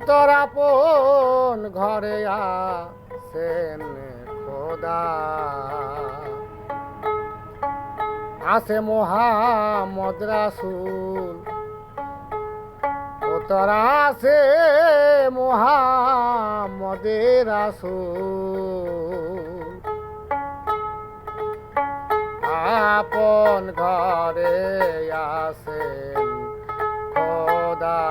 তোর আপন ঘরে আছেন খোদা, আছে মোহাম্মদ রাসূল, ও তোর আছে মোহাম্মদের রাসূল। আপন ঘরে আছেন খোদা,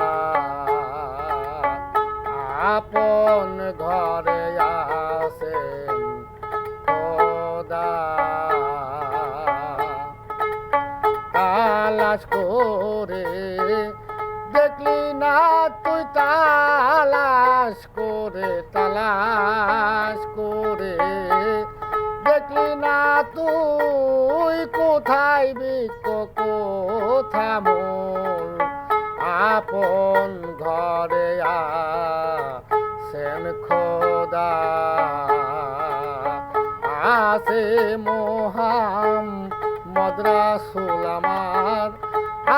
আপন ঘরে আছেন খোদা। তালাশ করে দেখলি না তুই, তালাশ করে দেখলি না তুই, কোথায় বৃক্ষ কোথা মূল। আপন ঘরে আছেন খোদা, আছে মোহাম্মদ রাসূল আমার,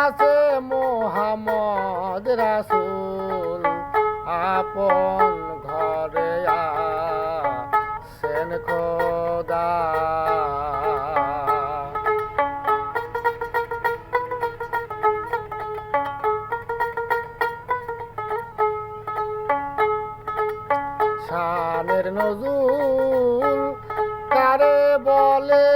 আছে মোহাম্মদ রাসূল। আপন ঘরে আছেন খোদা। শানের নজুল কারে বলে,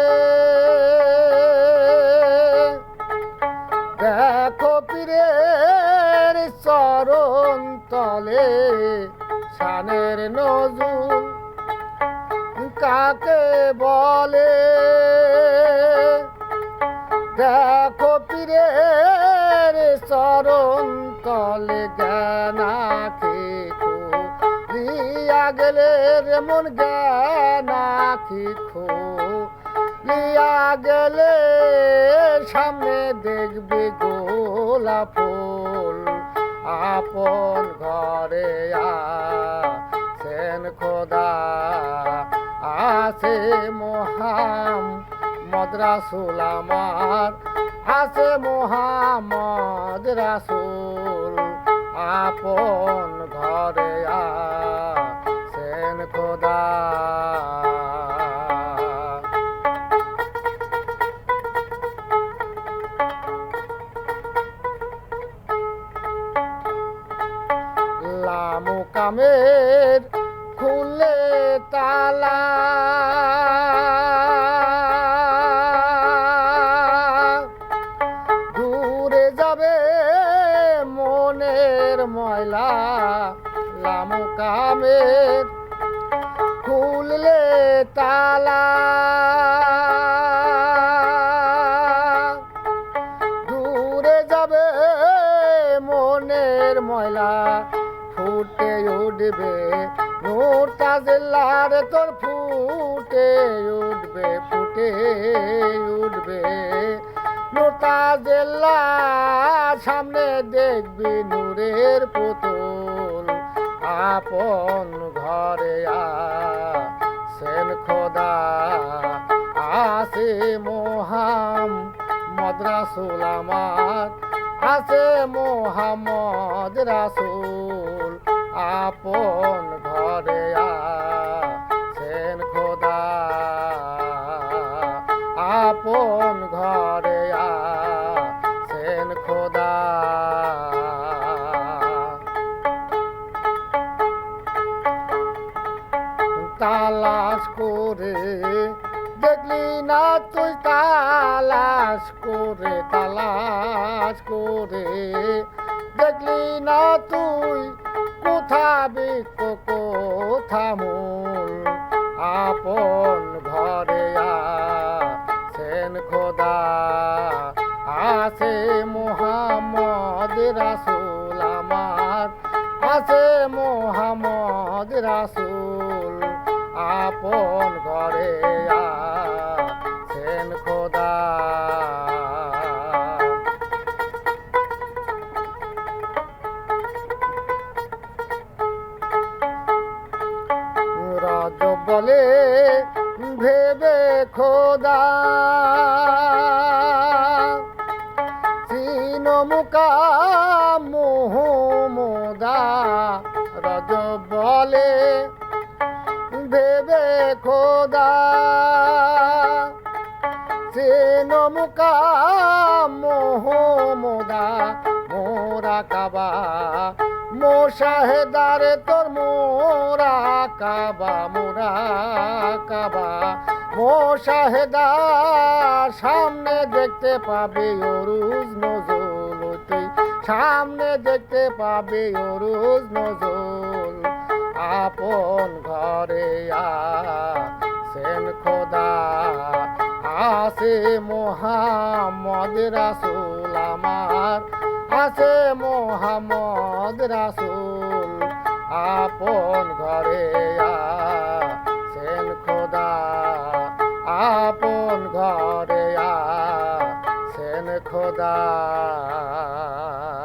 দেখো পীরের চরণ তলে। শানের নজুল কাকে বলে, দেখো পীরের চরণ তলে। জ্ঞানাকে খুলিয়া গেলে রে মন, জ্ঞানাকে খুলিয়া গেলে সামনে দেখবে গোলাপ ফুল। আপন ঘরে আছেন খোদা, আছে মোহাম্মদ রাসূল আমার, আছে মোহাম্মদ রাসূল। আপন ঘরে আছেন খোদা। লামুকামের খুলে তালা, দূরে যাবে মনের ময়লা। লামুকামের খুললে তালা, দূরে যাবে মনের ময়লা। ফুটে উঠবে নূর তাজেল্লার তোর, ফুটে উঠবে নূর তাজেল্লা। সামনে দেখবি নূরের পুতুল। আপন ঘরে আছেন খোদা, আছে মোহাম্মদ রাসূল আমার, আছে মোহাম্মদ রাসূল। আপন ঘরে আছেন খোদা, আপন ঘরে আছেন খোদা। তালাশ করে দেখলি না তুই, তালাশ করে দেখলি না তুই, কোথা বৃক্ষ কোথা মূল। আপন ঘরে আছেন খোদা, আছে মোহাম্মদ রাসূল আমার, আছে মোহাম্মদ রাসূল। আপন ঘরে আছেন খোদা। রজব বলে ভেবে খোদা, চিন মুকাম মোহাম্মদা। বলে ভেবে খোদা চেন মুকাম মোহাম্মদা মোরা কাবা মোশাহেদারে তোর মোরা কাবা মোশাহেদা সামনে দেখতে পাবে অরুজ নজরুল তুই সামনে দেখতে পাবে অরুজ নজরুল আপন ঘরে আছেন খোদা আছে মোহাম্মদ রাসূল আমার আছে মোহাম্মদ রাসূল আপন ঘরে আছেন খোদা আপন ঘরে আছেন খোদা